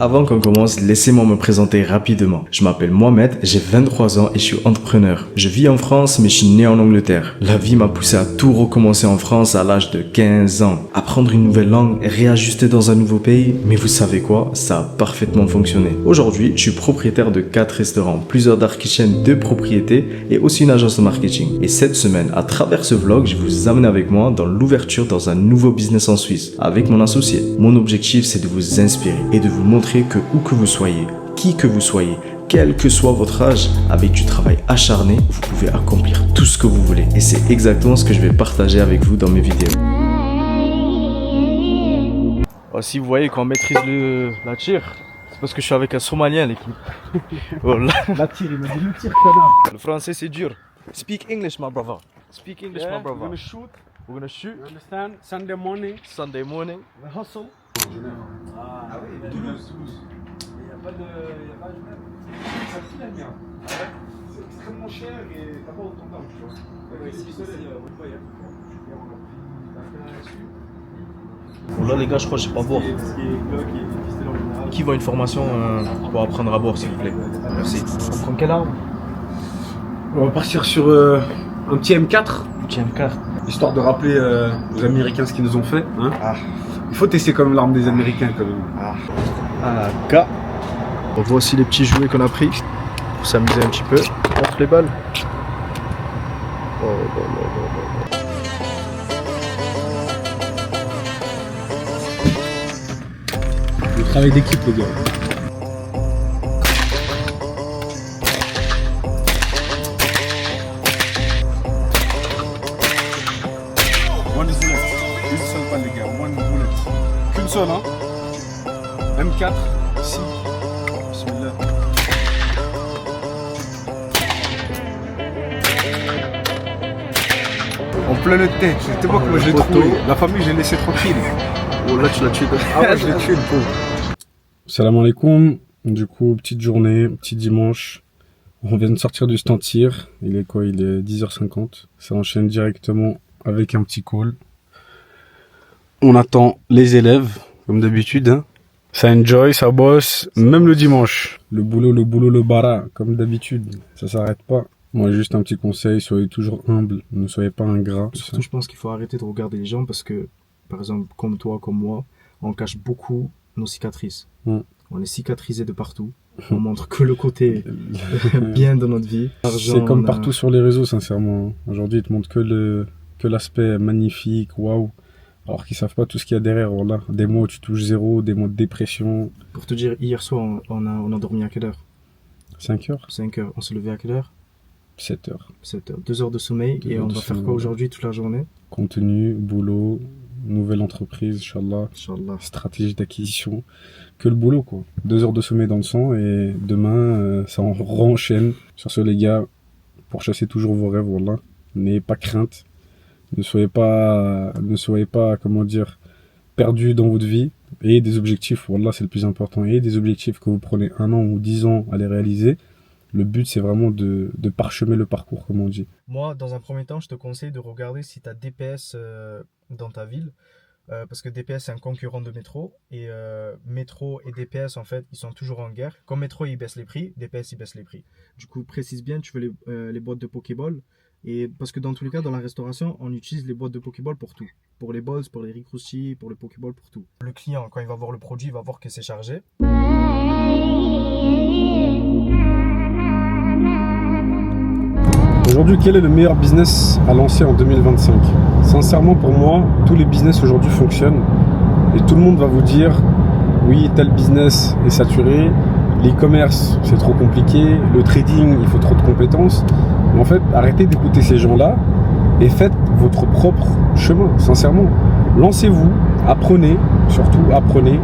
Avant qu'on commence, laissez-moi me présenter rapidement. Je m'appelle Mohamed, j'ai 23 ans et je suis entrepreneur. Je vis en France mais je suis né en Angleterre. La vie m'a poussé à tout recommencer en France à l'âge de 15 ans. Apprendre une nouvelle langue, réajuster dans un nouveau pays. Mais vous savez quoi? Ça a parfaitement fonctionné. Aujourd'hui, je suis propriétaire de 4 restaurants, plusieurs dark kitchens, 2 propriétés et aussi une agence de marketing. Et cette semaine, à travers ce vlog, je vous amène avec moi dans l'ouverture dans un nouveau business en Suisse avec mon associé. Mon objectif, c'est de vous inspirer et de vous montrer que où que vous soyez, qui que vous soyez, quel que soit votre âge, avec du travail acharné, vous pouvez accomplir tout ce que vous voulez. Et c'est exactement ce que je vais partager avec vous dans mes vidéos. Oh, si vous voyez qu'on maîtrise la tire, c'est parce que je suis avec un Somalien, l'équipe. Oh, la tire, il m'a dit le tir, connard. Le français c'est dur. Speak English, my brother. Speak English, my brother. We're gonna shoot. We're gonna shoot. You understand? Sunday morning. Sunday morning. We hustle. Ah oui, il y a Toulouse. Il n'y a pas de Genève. Ça qui la bien. C'est extrêmement cher et t'as pas autant d'argent, tu vois. Oui, c'est pistolet, Bon là les gars, je crois que je sais pas boire. Qui veut une formation pour apprendre à boire, s'il vous plaît? Merci. On prend quelle arme? On va partir sur un petit M4. Petit M4. Histoire de rappeler aux Américains ce qu'ils nous ont fait. Hein. Il faut tester quand même l'arme des Américains quand même. AK. On voit aussi les petits jouets qu'on a pris pour s'amuser un petit peu entre les balles. Le travail d'équipe, les gars. One is left. Une seule balle, les gars. One bullet. Qu'une seule, hein. M4. Ici. Bismillah. En pleine tête. C'était moi que moi j'ai trouvé. La famille, j'ai laissé tranquille. Oh là tu l'as tué. Ah ouais, je l'ai tué, le pauvre. Salam alaikum. Du coup, petite journée, petit dimanche. On vient de sortir du stand tir. Il est quoi? Il est 10h50. Ça enchaîne directement avec un petit call. On attend les élèves, comme d'habitude. Hein. Ça enjoy, ça bosse, même le dimanche. Le boulot, le bara, comme d'habitude. Ça s'arrête pas. Moi, juste un petit conseil, soyez toujours humble. Ne soyez pas ingrat. Surtout, je pense qu'il faut arrêter de regarder les gens parce que, par exemple, comme toi, comme moi, on cache beaucoup nos cicatrices. On est cicatrisé de partout. On montre que le côté bien de notre vie. C'est comme partout sur les réseaux, sincèrement. Aujourd'hui, ils te montrent que l'aspect magnifique, waouh. Alors qu'ils savent pas tout ce qu'il y a derrière. Voilà. Des mois où tu touches zéro, des mois de dépression. Pour te dire, hier soir, on a dormi à quelle heure? 5 heures. 5 heures. On s'est levé à quelle heure? 7 heures. 7 heures. 2 heures de sommeil. Et on va faire quoi aujourd'hui toute la journée? Contenu, boulot, nouvelle entreprise, Inch'Allah. Inch'Allah. Stratégie d'acquisition. Que le boulot, quoi. 2 heures de sommeil dans le sang et demain, ça en renchaîne. Sur ce, les gars, pour chasser toujours vos rêves, voilà. N'ayez pas crainte. Ne soyez pas, comment dire, perdus dans votre vie. Ayez des objectifs, voilà, c'est le plus important. Ayez des objectifs que vous prenez 1 an ou 10 ans à les réaliser. Le but, c'est vraiment de parchemer le parcours, comme on dit. Moi, dans un premier temps, je te conseille de regarder si tu as DPS dans ta ville. Parce que DPS, c'est un concurrent de Métro. Et Métro et DPS, en fait, ils sont toujours en guerre. Quand Métro, il baisse les prix, DPS, il baisse les prix. Du coup, précise bien, tu veux les boîtes de Pokéball. Et parce que dans tous les cas, dans la restauration, on utilise les boîtes de Pokéball pour tout. Pour les balls, pour les Rick Rousty, pour le Pokéball, pour tout. Le client, quand il va voir le produit, il va voir que c'est chargé. Aujourd'hui, quel est le meilleur business à lancer en 2025? Sincèrement, pour moi, tous les business aujourd'hui fonctionnent. Et tout le monde va vous dire, oui, tel business est saturé, l'e-commerce, c'est trop compliqué, le trading, il faut trop de compétences. Mais en fait, arrêtez d'écouter ces gens-là et faites votre propre chemin, sincèrement. Lancez-vous, apprenez, surtout apprenez,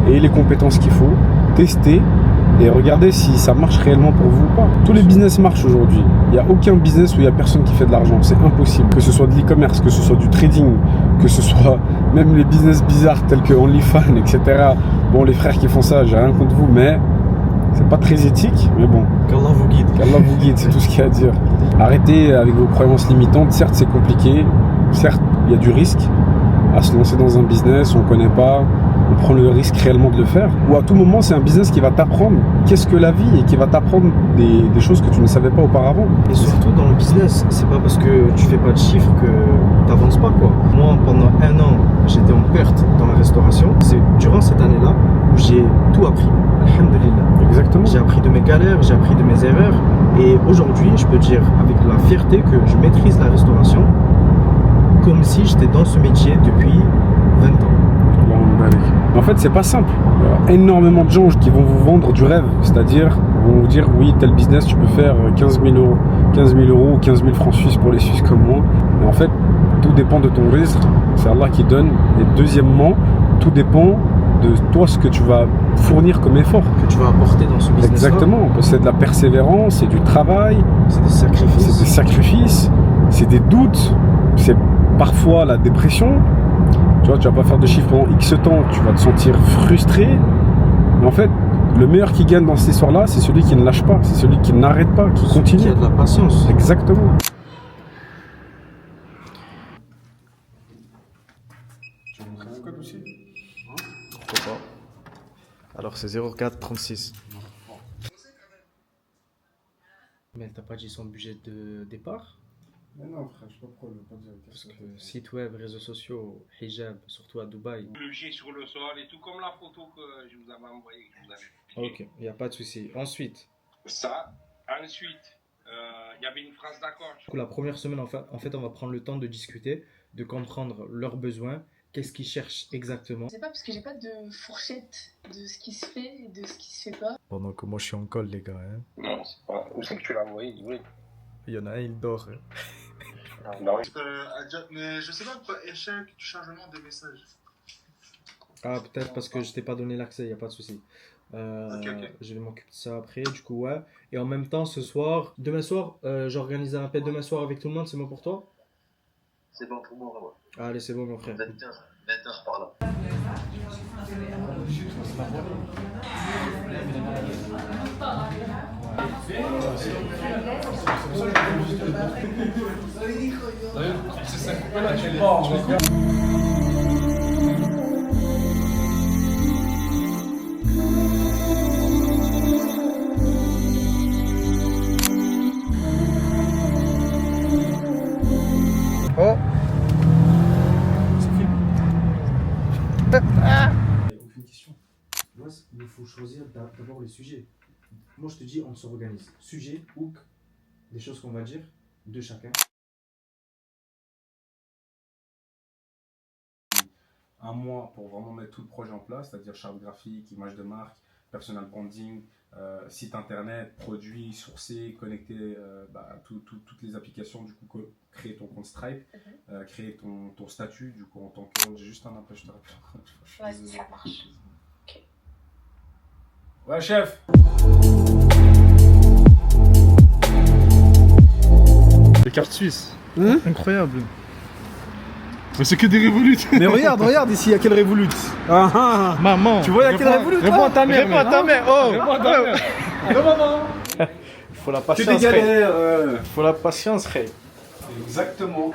ayez les compétences qu'il faut, testez et regardez si ça marche réellement pour vous ou pas. Tous les business marchent aujourd'hui. Il n'y a aucun business où il n'y a personne qui fait de l'argent. C'est impossible. Que ce soit de l'e-commerce, que ce soit du trading, que ce soit même les business bizarres tels que OnlyFans, etc. Bon, les frères qui font ça, j'ai rien contre vous, mais c'est pas très éthique. Mais bon. Qu'Allah vous guide. Qu'Allah vous guide, c'est tout ce qu'il y a à dire. Arrêtez avec vos croyances limitantes. Certes, c'est compliqué. Certes, il y a du risque à se lancer dans un business. On ne connaît pas. on prend le risque réellement de le faire, ou à tout moment c'est un business qui va t'apprendre qu'est-ce que la vie et qui va t'apprendre des choses que tu ne savais pas auparavant. Et surtout dans le business, c'est pas parce que tu fais pas de chiffres que t'avances pas quoi. Moi pendant 1 an j'étais en perte dans la restauration. C'est durant cette année-là où j'ai tout appris. Alhamdulillah. Exactement. J'ai appris de mes galères, j'ai appris de mes erreurs. Et aujourd'hui je peux dire avec la fierté que je maîtrise la restauration comme si j'étais dans ce métier depuis 20 ans. En fait, c'est pas simple. Il y a énormément de gens qui vont vous vendre du rêve, c'est-à-dire vont vous dire oui, tel business, tu peux faire 15 000 euros, 15 000 euros ou 15 000 francs suisses pour les Suisses comme moi. Mais en fait, tout dépend de ton risque, c'est Allah qui donne. Et deuxièmement, tout dépend de toi, ce que tu vas fournir comme effort. Que tu vas apporter dans ce business. Exactement, c'est de la persévérance, c'est du travail, c'est des sacrifices. C'est des sacrifices, c'est des doutes, c'est parfois la dépression. Tu vois, tu vas pas faire de chiffres pendant X temps, tu vas te sentir frustré. Mais en fait, le meilleur qui gagne dans cette histoire-là, c'est celui qui ne lâche pas, c'est celui qui n'arrête pas, qui continue. Qui a de la patience. Exactement. Tu veux montrer le code aussi? Pourquoi pas. Alors c'est 0436. Mais t'as pas dit son budget de départ? Mais non, frère, je sais pas pourquoi je veux pas dire. Parce que site web, réseaux sociaux, hijab, surtout à Dubaï. Le jet sur le sol et tout, comme la photo que je vous avais envoyée. Que je vous avais expliqué. Ok, il n'y a pas de souci. Ensuite, Ça, ensuite, il y avait une phrase d'accord. du coup, la première semaine, en fait, on va prendre le temps de discuter, de comprendre leurs besoins, qu'est-ce qu'ils cherchent exactement. Je sais pas parce que j'ai pas de fourchette de ce qui se fait et de ce qui se fait pas. Pendant que moi je suis en col, les gars. Hein. Non, c'est pas. Où c'est que tu l'as envoyé? Oui. Il y en a un, il dort. Hein. Bah oui. Mais je sais pas pourquoi échec, tu changes le nom des messages. Ah, peut-être parce que je t'ai pas donné l'accès, il n'y a pas de souci. Ok. Je vais m'occuper de ça après, du coup, ouais. Et en même temps, demain soir, j'organise un appel demain soir avec tout le monde, c'est bon pour toi? C'est bon pour moi, ouais. Allez, c'est bon, mon frère. 20h par là. Oh! Aucune question. Moi, il faut choisir d'abord le sujet. Moi, je te dis, on s'organise. Sujet, hook, des choses qu'on va dire de chacun. Un mois pour vraiment mettre tout le projet en place, c'est-à-dire charte graphique, image de marque, personal branding, site internet, produits, sourcés, connecter toutes les applications, du coup créer ton compte Stripe, créer ton statut, du coup en tant que... J'ai juste un appel, je te rappelle. Vas-y, ça marche. Ouais, chef. Les cartes suisses. Incroyable. Mais c'est que des Revolut. Mais regarde ici, il y a quelle Revolut? Maman. Tu vois, il y a quelle Revolut? Réponds à ta mère. Réponds à ta mère. Oh. Réponds à ta mère. Non, maman. Faut la Que patience. des galères. Faut la patience, Ray. Exactement.